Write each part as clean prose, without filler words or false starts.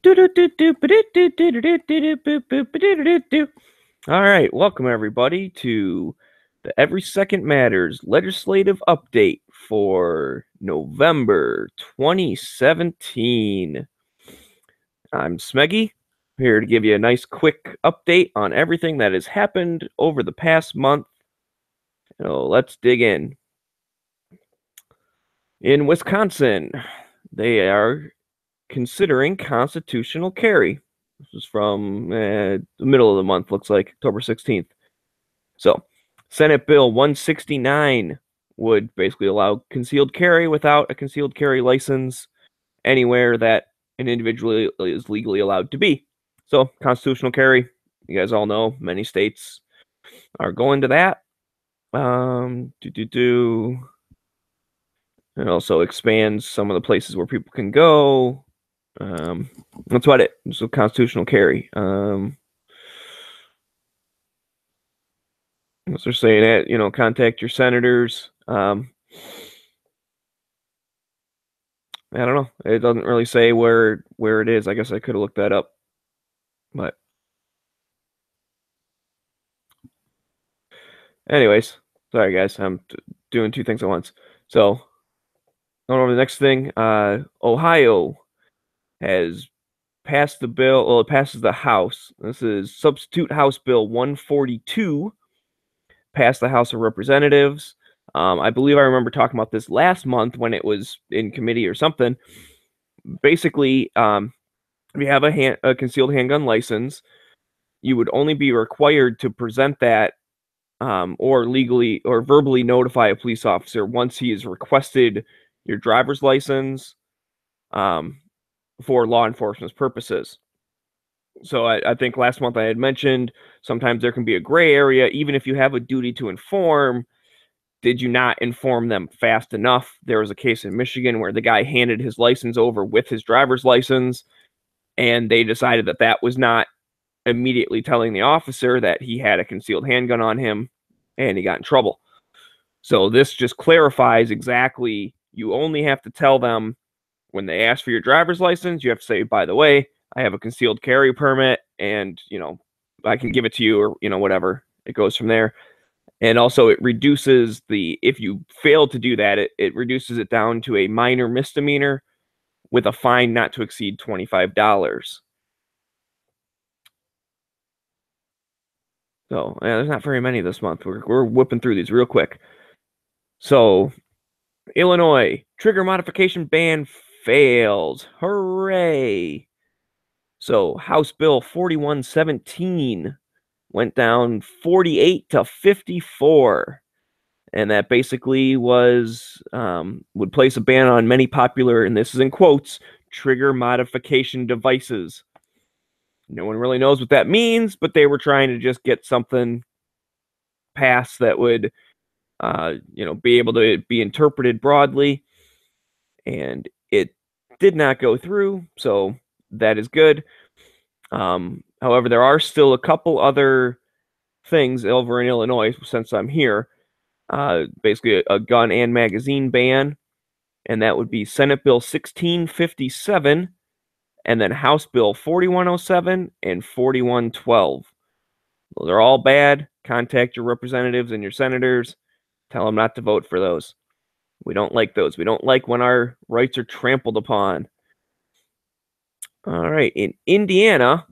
All right, welcome everybody to the Every Second Matters legislative update for November 2017. I'm Smeggy, here to give you a nice quick update on everything that has happened over the past month. So let's dig in. In Wisconsin, they are considering constitutional carry. This is from the middle of the month, looks like October 16th. So, Senate Bill 169 would basically allow concealed carry without a concealed carry license anywhere that an individual is legally allowed to be. So, constitutional carry, you guys all know, many states are going to that. It also expands some of the places where people can go. That's about it. So constitutional carry. They're saying that, contact your senators. I don't know. It doesn't really say where it is. I guess I could have looked that up. But anyways, sorry guys. I'm doing two things at once. So going over the next thing, Ohio has passed the bill. Well, it passes the House. This is Substitute House Bill 142. Passed the House of Representatives. I believe I remember talking about this last month when it was in committee or something. Basically, if you have a concealed handgun license, you would only be required to present that or legally or verbally notify a police officer once he has requested your driver's license for law enforcement purposes. So I think last month I had mentioned sometimes there can be a gray area, even if you have a duty to inform. Did you not inform them fast enough? There was a case in Michigan where the guy handed his license over with his driver's license, and they decided that that was not immediately telling the officer that he had a concealed handgun on him, and he got in trouble. So this just clarifies exactly, you only have to tell them when they ask for your driver's license, you have to say, by the way, I have a concealed carry permit, and, I can give it to you, or, whatever. It goes from there. And also it reduces if you fail to do that, it reduces it down to a minor misdemeanor with a fine not to exceed $25. So there's not very many this month. We're whipping through these real quick. So Illinois, trigger modification ban fails. Hooray. So House Bill 4117 went down 48 to 54. And that basically was would place a ban on many popular, and this is in quotes, trigger modification devices. No one really knows what that means, but they were trying to just get something passed that would, be able to be interpreted broadly. And it did not go through, so that is good. However, there are still a couple other things over in Illinois since I'm here. Basically a gun and magazine ban, and that would be Senate Bill 1657, and then House Bill 4107 and 4112. Those are all bad. Contact your representatives and your senators. Tell them not to vote for those. We don't like those. We don't like when our rights are trampled upon. All right, in Indiana,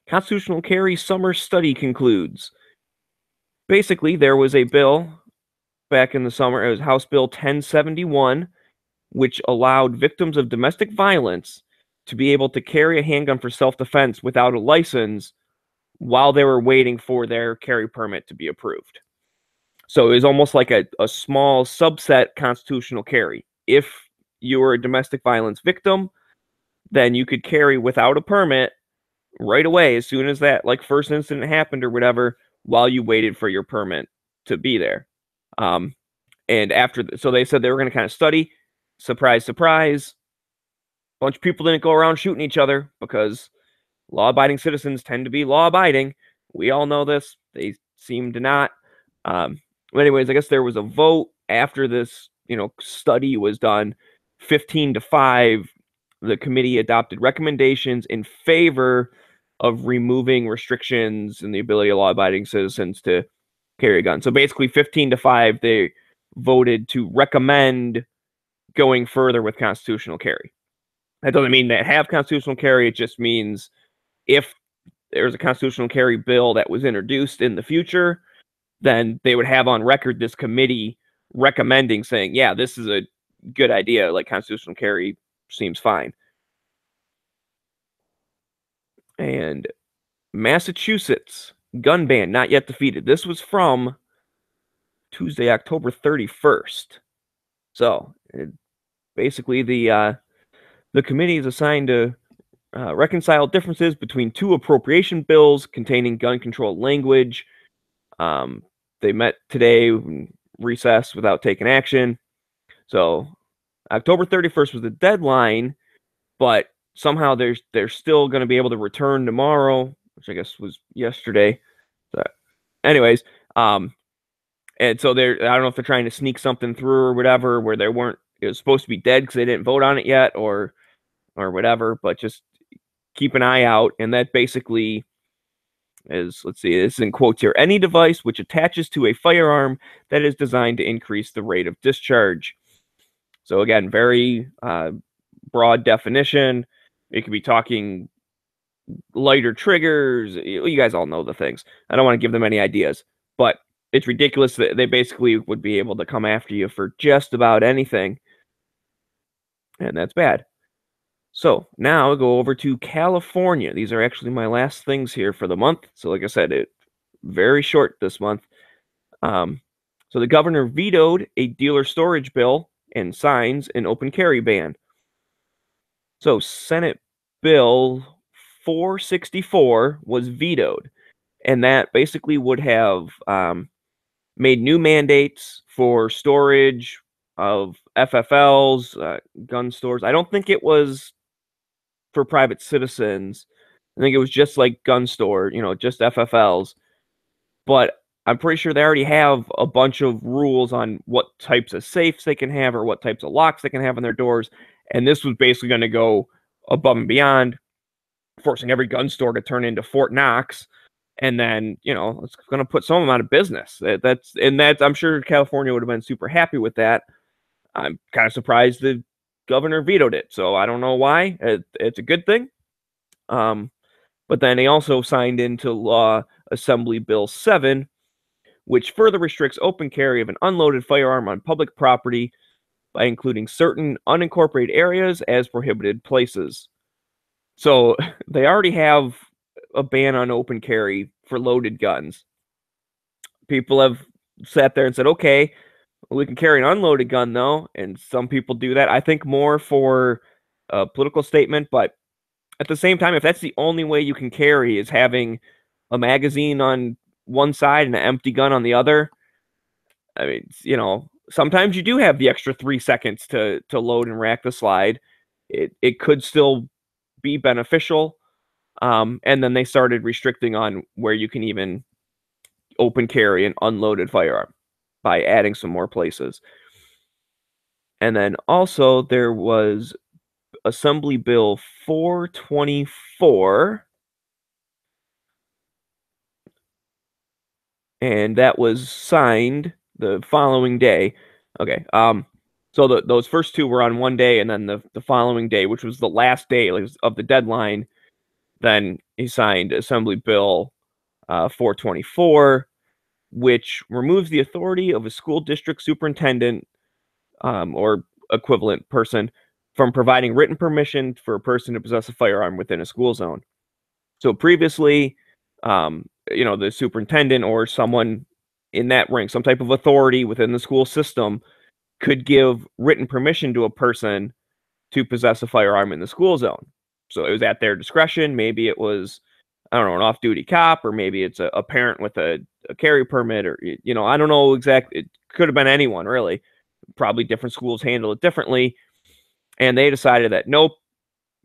constitutional carry summer study concludes. Basically, there was a bill back in the summer. It was House Bill 1071, which allowed victims of domestic violence to be able to carry a handgun for self-defense without a license while they were waiting for their carry permit to be approved. So it was almost like a small subset constitutional carry. If you were a domestic violence victim, then you could carry without a permit right away as soon as that first incident happened or whatever, while you waited for your permit to be there. And so they said they were going to kind of study. Surprise, surprise. A bunch of people didn't go around shooting each other because law-abiding citizens tend to be law-abiding. We all know this. They seem to not. Anyways, I guess there was a vote after this, study was done. 15-5, the committee adopted recommendations in favor of removing restrictions and the ability of law-abiding citizens to carry a gun. So basically 15-5, they voted to recommend going further with constitutional carry. That doesn't mean that have constitutional carry. It just means if there's a constitutional carry bill that was introduced in the future, then they would have on record this committee recommending, saying, yeah, this is a good idea. Like, constitutional carry seems fine. And Massachusetts, gun ban not yet defeated. This was from Tuesday, October 31st. So basically the committee is assigned to reconcile differences between two appropriation bills containing gun control language. They met today, recess without taking action. So October 31st was the deadline, but somehow they're still going to be able to return tomorrow, which I guess was yesterday. So anyways, and so I don't know if they're trying to sneak something through or whatever, where it was supposed to be dead because they didn't vote on it yet, or whatever, but just keep an eye out. And that basically is, let's see, this is in quotes here, any device which attaches to a firearm that is designed to increase the rate of discharge. So again, very broad definition. It could be talking lighter triggers. You guys all know the things. I don't want to give them any ideas, but it's ridiculous that they basically would be able to come after you for just about anything, and that's bad. So now I'll go over to California. These are actually my last things here for the month. So like I said, it's very short this month. So the governor vetoed a dealer storage bill and signs an open carry ban. So Senate Bill 464 was vetoed, and that basically would have made new mandates for storage of FFLs, gun stores. I don't think it was for private citizens. I think it was just like gun store, just FFLs. But I'm pretty sure they already have a bunch of rules on what types of safes they can have or what types of locks they can have on their doors. And this was basically going to go above and beyond, forcing every gun store to turn into Fort Knox. And then, it's going to put some of them out of business. I'm sure California would have been super happy with that. I'm kind of surprised the governor vetoed it. So I don't know why. It's a good thing. But then he also signed into law Assembly Bill 7, which further restricts open carry of an unloaded firearm on public property by including certain unincorporated areas as prohibited places. So they already have a ban on open carry for loaded guns. People have sat there and said, okay, we can carry an unloaded gun, though, and some people do that. I think more for a political statement, but at the same time, if that's the only way you can carry is having a magazine on one side and an empty gun on the other, I mean, sometimes you do have the extra 3 seconds to load and rack the slide. It could still be beneficial. And then they started restricting on where you can even open carry an unloaded firearm by adding some more places. And then also there was Assembly Bill 424, and that was signed the following day. Okay, so those first two were on one day, and then the following day, which was the last day of the deadline, then he signed Assembly Bill 424, which removes the authority of a school district superintendent or equivalent person from providing written permission for a person to possess a firearm within a school zone. So previously, the superintendent or someone in that rank, some type of authority within the school system, could give written permission to a person to possess a firearm in the school zone. So it was at their discretion. Maybe it was, I don't know, an off-duty cop, or maybe it's a parent with a carry permit, or, I don't know exactly. It could have been anyone, really. Probably different schools handle it differently. And they decided that, nope,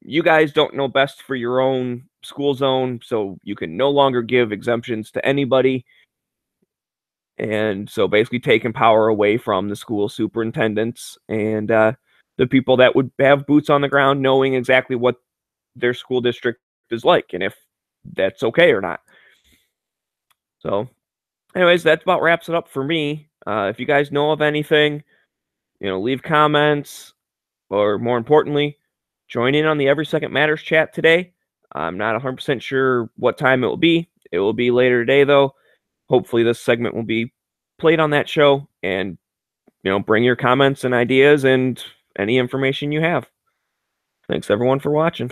you guys don't know best for your own school zone, so you can no longer give exemptions to anybody. And so basically taking power away from the school superintendents. And the people that would have boots on the ground, knowing exactly what their school district is like and if that's okay or not. So, anyways, that about wraps it up for me. If you guys know of anything, leave comments, or more importantly, join in on the Every Second Matters chat today. I'm not 100% sure what time it will be. It will be later today, though. Hopefully, this segment will be played on that show, and bring your comments and ideas and any information you have. Thanks, everyone, for watching.